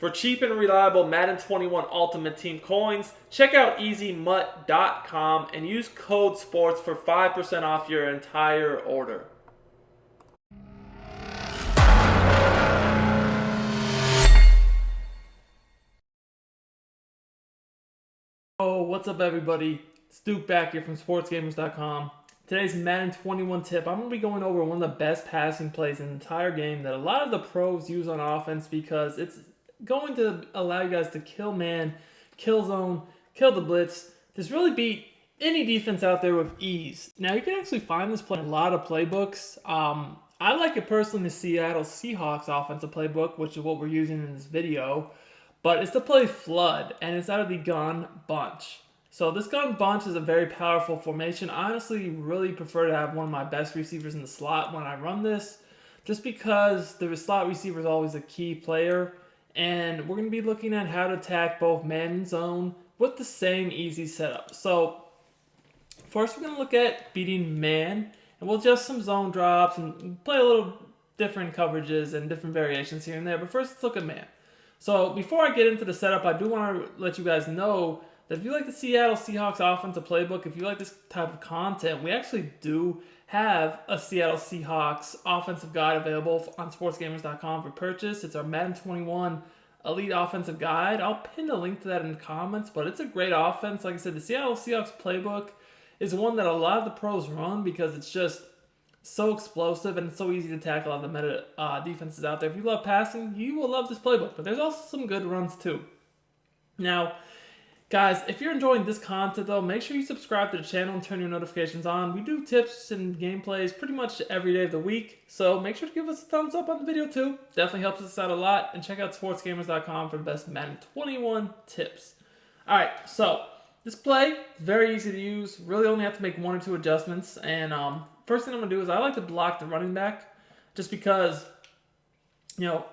For cheap and reliable Madden 21 Ultimate Team coins, check out EasyMut.com and use code SPORTS for 5% off your entire order. Oh, what's up everybody? It's Duke back here from SportsGamers.com. Today's Madden 21 tip, I'm going to be going over one of the best passing plays in the entire game that a lot of the pros use on offense because it's going to allow you guys to kill man, kill zone, kill the blitz, just really beat any defense out there with ease. Now you can actually find this play in a lot of playbooks. I like it personally, the Seattle Seahawks offensive playbook, which is what we're using in this video. But it's the play Flood, and it's out of the gun bunch. So this gun bunch is a very powerful formation. I honestly really prefer to have one of my best receivers in the slot when I run this, just because the slot receiver is always a key player. And we're going to be looking at how to attack both man and zone with the same easy setup. So first we're going to look at beating man, and we'll adjust some zone drops and play a little different coverages and different variations here and there. But first let's look at man. So before I get into the setup, I do want to let you guys know that if you like the Seattle Seahawks offensive playbook, if you like this type of content, we actually do have a Seattle Seahawks offensive guide available on sportsgamers.com for purchase. It's our Madden 21 Elite Offensive Guide. I'll pin a link to that in the comments, but it's a great offense. Like I said, the Seattle Seahawks playbook is one that a lot of the pros run because it's just so explosive and it's so easy to tackle on the meta defenses out there. If you love passing, you will love this playbook, but there's also some good runs too. Now, guys, if you're enjoying this content though, make sure you subscribe to the channel and turn your notifications on. We do tips and gameplays pretty much every day of the week, so make sure to give us a thumbs up on the video too. Definitely helps us out a lot, and check out sportsgamers.com for the best Madden 21 tips. Alright, so this play is very easy to use. Really only have to make one or two adjustments, and first thing I'm going to do is I like to block the running back just because, you know,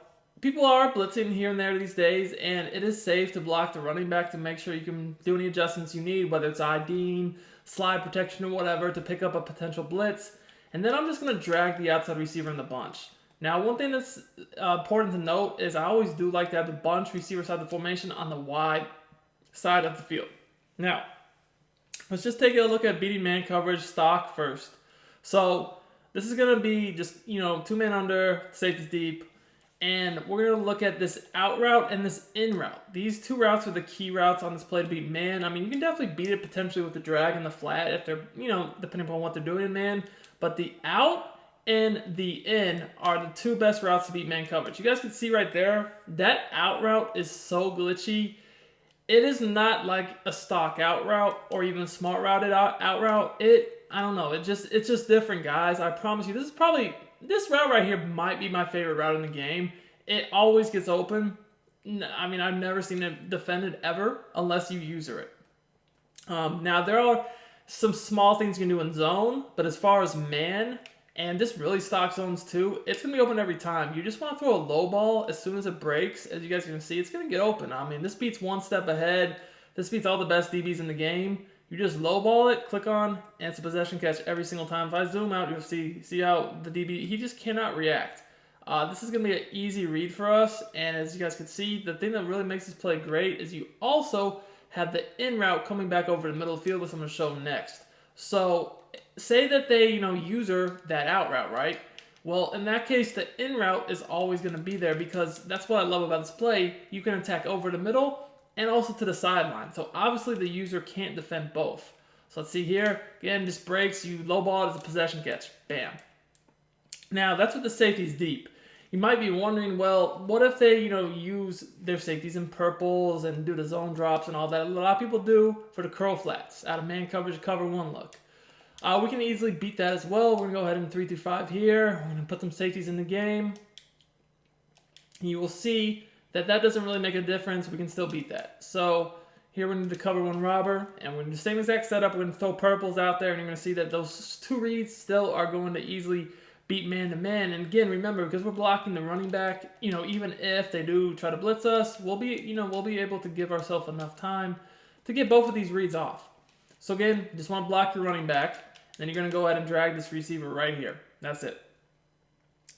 people are blitzing here and there these days, and it is safe to block the running back to make sure you can do any adjustments you need, whether it's IDing, slide protection, or whatever, to pick up a potential blitz. And then I'm just going to drag the outside receiver in the bunch. Now, one thing that's important to note is I always do like to have the bunch receiver side of the formation on the wide side of the field. Now, let's just take a look at beating man coverage stock first. So this is going to be just, you know, two man under, safety's deep, and we're going to look at this out route and this in route. These two routes are the key routes on this play to beat man. I mean, you can definitely beat it potentially with the drag and the flat if they're, you know, depending upon what they're doing in man, but the out and the in are the two best routes to beat man coverage. You guys can see right there, that out route is so glitchy. It is not like a stock out route or even a smart routed out route. I don't know. It's just different, guys. I promise you, this route right here might be my favorite route in the game. It always gets open. I mean, I've never seen it defended ever unless you user it. Now, there are some small things you can do in zone, but as far as man, and this really stock zones too, it's going to be open every time. You just want to throw a low ball as soon as it breaks. As you guys can see, it's going to get open. I mean, this beats one step ahead. This beats all the best DBs in the game. You just low ball it, click on, and it's a possession catch every single time. If I zoom out, you'll see how the DB, he just cannot react. This is going to be an easy read for us, and as you guys can see, the thing that really makes this play great is you also have the in route coming back over the middle of the field, which I'm going to show next. So, say that they, user that out route, right? Well, in that case, the in route is always going to be there because that's what I love about this play. You can attack over the middle and also to the sideline. So obviously the user can't defend both. So let's see here. Again, this breaks. You low ball it as a possession catch. Bam. Now, that's with the safeties deep. You might be wondering, well, what if they, use their safeties in purples and do the zone drops and all that? A lot of people do for the curl flats out of man coverage, cover one look. We can easily beat that as well. We're going to go ahead and 3-5 here. We're going to put some safeties in the game. You will see that doesn't really make a difference. We can still beat that. So here we're going to cover one robber, and we're going to do the same exact setup. We're going to throw purples out there, and you're going to see that those two reads still are going to easily beat man to man. And again, remember, because we're blocking the running back, even if they do try to blitz us, we'll be able to give ourselves enough time to get both of these reads off. So again, you just want to block your running back. Then you're going to go ahead and drag this receiver right here. That's it.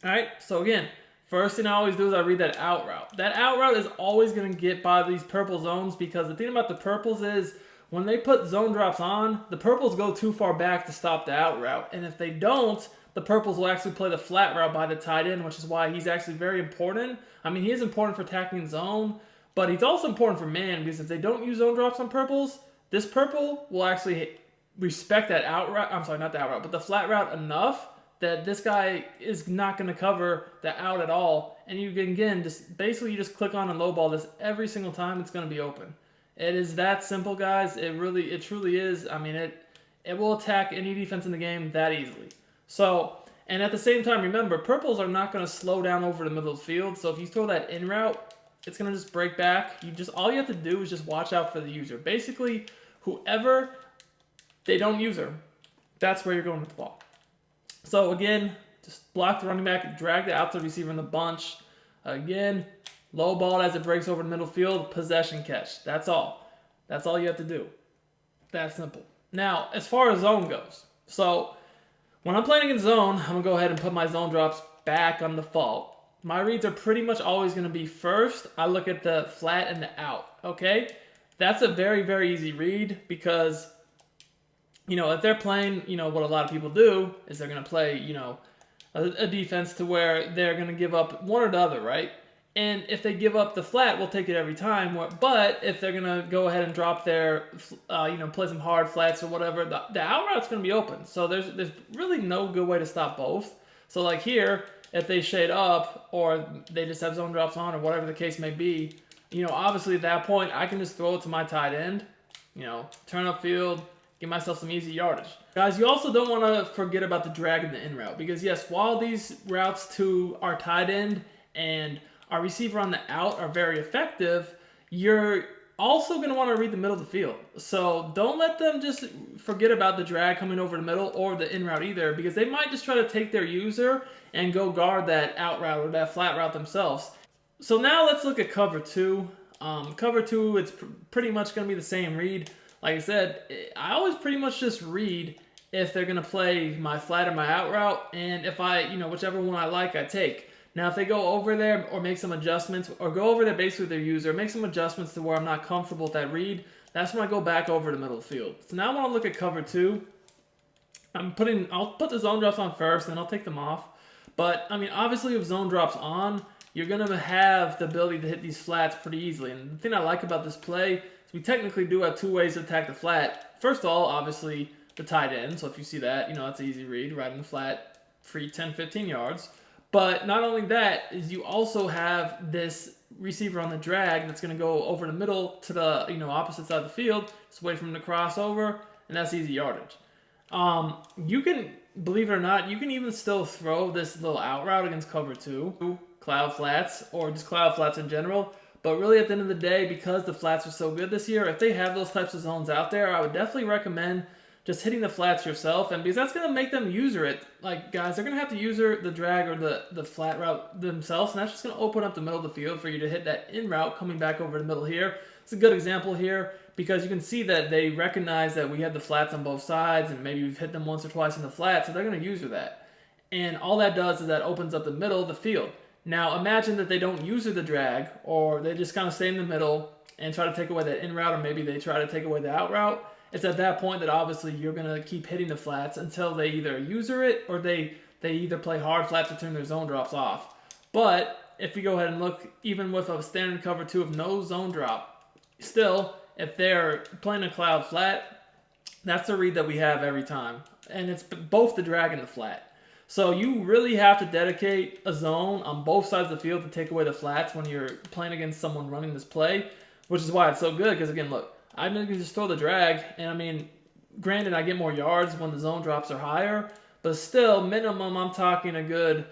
All right, so again, first thing I always do is I read that out route. That out route is always going to get by these purple zones, because the thing about the purples is when they put zone drops on, the purples go too far back to stop the out route. And if they don't, the purples will actually play the flat route by the tight end, which is why he's actually very important. I mean, he is important for tackling zone, but he's also important for man, because if they don't use zone drops on purples, this purple will actually respect that out route. I'm sorry, not the out route, but the flat route enough that this guy is not going to cover the out at all. And you can, again, just basically you just click on and low ball this every single time. It's going to be open. It is that simple, guys. It truly is. I mean, it will attack any defense in the game that easily. So, and at the same time, remember, purples are not going to slow down over the middle of the field. So if you throw that in route, it's going to just break back. All you have to do is just watch out for the user. Basically, whoever they don't use her, that's where you're going with the ball. So again, just block the running back, drag the outside receiver in the bunch. Again, low ball as it breaks over the middle field, possession catch. That's all. That's all you have to do. That simple. Now, as far as zone goes, so when I'm playing against zone, I'm going to go ahead and put my zone drops back on default. My reads are pretty much always going to be first, I look at the flat and the out, okay? That's a very, very easy read, because if they're playing, what a lot of people do is they're going to play, a defense to where they're going to give up one or the other, right? And if they give up the flat, we'll take it every time. But if they're going to go ahead and drop their, play some hard flats or whatever, the out route's going to be open. So there's really no good way to stop both. So like here, if they shade up or they just have zone drops on or whatever the case may be, obviously at that point, I can just throw it to my tight end, turn upfield, give myself some easy yardage. Guys, you also don't want to forget about the drag and the in route, because yes, while these routes to our tight end and our receiver on the out are very effective, you're also going to want to read the middle of the field. So don't let them just forget about the drag coming over the middle or the in route either, because they might just try to take their user and go guard that out route or that flat route themselves. So now let's look at cover two. Cover two, it's pretty much going to be the same read. Like I said, I always pretty much just read if they're going to play my flat or my out route, and if whichever one I like, I take. Now, if they go over there or make some adjustments, or go over there basically with their user, make some adjustments to where I'm not comfortable with that read, that's when I go back over the middle of the field. So now I want to look at cover two. I'll put the zone drops on first, then I'll take them off. But, I mean, obviously with zone drops on, you're going to have the ability to hit these flats pretty easily. And the thing I like about this play is we technically do have two ways to attack the flat. First of all, obviously, the tight end. So if you see that, that's an easy read, right in the flat, free 10, 15 yards. But not only that, is you also have this receiver on the drag that's going to go over the middle to the opposite side of the field. Just wait for him to cross over, and that's easy yardage. You can, believe it or not, you can even still throw this little out route against cover two, cloud flats, or just cloud flats in general. But really, at the end of the day, because the flats are so good this year, if they have those types of zones out there, I would definitely recommend just hitting the flats yourself, and because that's going to make them user it. Like, guys, they're going to have to user the drag or the flat route themselves, and that's just going to open up the middle of the field for you to hit that in route coming back over the middle here. It's a good example here because you can see that they recognize that we have the flats on both sides, and maybe we've hit them once or twice in the flat, so they're going to user that. And all that does is that opens up the middle of the field. Now, imagine that they don't user the drag, or they just kind of stay in the middle and try to take away that in route, or maybe they try to take away the out route. It's at that point that obviously you're going to keep hitting the flats until they either user it or they either play hard flats or turn their zone drops off. But if we go ahead and look, even with a standard cover two of no zone drop, still, if they're playing a cloud flat, that's the read that we have every time. And it's both the drag and the flat. So you really have to dedicate a zone on both sides of the field to take away the flats when you're playing against someone running this play, which is why it's so good because, again, look, I can just throw the drag, and I mean, granted, I get more yards when the zone drops are higher, but still, minimum, I'm talking a good,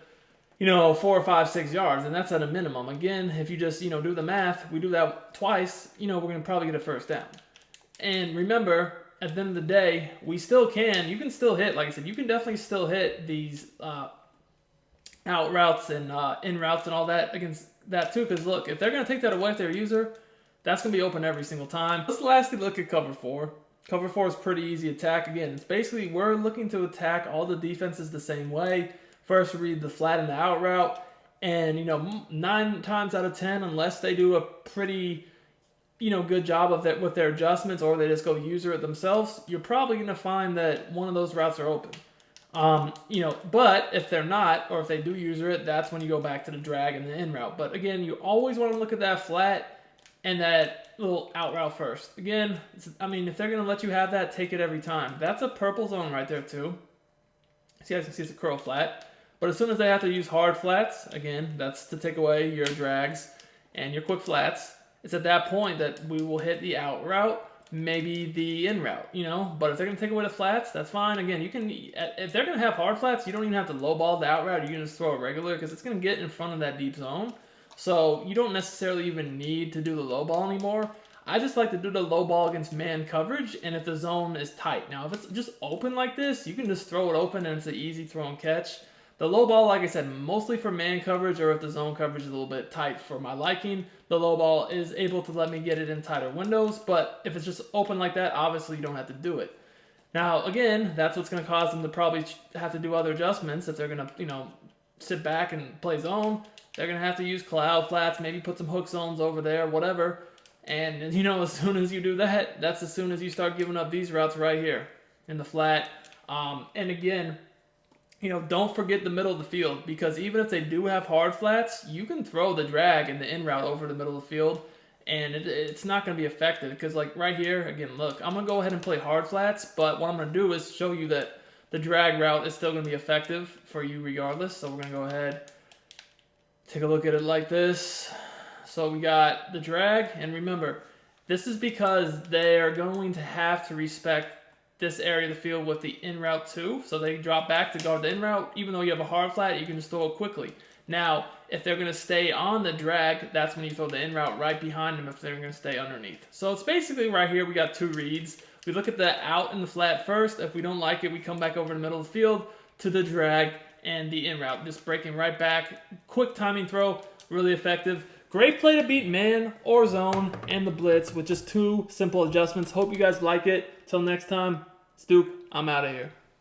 4 or 5, 6 yards, and that's at a minimum. Again, if you just, do the math, we do that twice, we're going to probably get a first down. And remember, at the end of the day, you can still hit, like I said, you can definitely still hit these out routes and in routes and all that against that too, because look, if they're going to take that away with their user, that's going to be open every single time. Let's lastly look at cover 4. Cover 4 is pretty easy attack. Again, it's basically we're looking to attack all the defenses the same way. First, read the flat and the out route. And 9 times out of 10, unless they do a pretty good job of that with their adjustments, or they just go user it themselves, you're probably going to find that one of those routes are open. But if they're not, or if they do user it, that's when you go back to the drag and the in route. But again, you always want to look at that flat and that little out route first. Again, if they're going to let you have that, take it every time. That's a purple zone right there too. So you guys can see it's a curl flat. But as soon as they have to use hard flats, again, that's to take away your drags and your quick flats. It's at that point that we will hit the out route, maybe the in route, But if they're going to take away the flats, that's fine. Again, if they're going to have hard flats, you don't even have to lowball the out route. You can just throw a regular because it's going to get in front of that deep zone. So you don't necessarily even need to do the lowball anymore. I just like to do the lowball against man coverage and if the zone is tight. Now, if it's just open like this, you can just throw it open and it's an easy throw and catch. The low ball, like I said, mostly for man coverage or if the zone coverage is a little bit tight for my liking. The low ball is able to let me get it in tighter windows, but if it's just open like that, obviously you don't have to do it. Now, again, that's what's going to cause them to probably have to do other adjustments if they're going to, sit back and play zone. They're going to have to use cloud flats, maybe put some hook zones over there, whatever. And, as soon as you do that, that's as soon as you start giving up these routes right here in the flat. And again, don't forget the middle of the field because even if they do have hard flats, you can throw the drag and the in route over the middle of the field and it's not going to be effective because like right here, again, look, I'm going to go ahead and play hard flats, but what I'm going to do is show you that the drag route is still going to be effective for you regardless. So we're going to go ahead, take a look at it like this. So we got the drag, and remember, this is because they are going to have to respect this area of the field with the in route too. So they drop back to guard the in route. Even though you have a hard flat, you can just throw it quickly. Now, if they're going to stay on the drag, that's when you throw the in route right behind them if they're going to stay underneath. So it's basically right here we got 2 reads. We look at the out and the flat first. If we don't like it, we come back over the middle of the field to the drag and the in route. Just breaking right back. Quick timing throw, really effective. Great play to beat man or zone and the blitz with just 2 simple adjustments. Hope you guys like it. Till next time, Stoop, I'm out of here.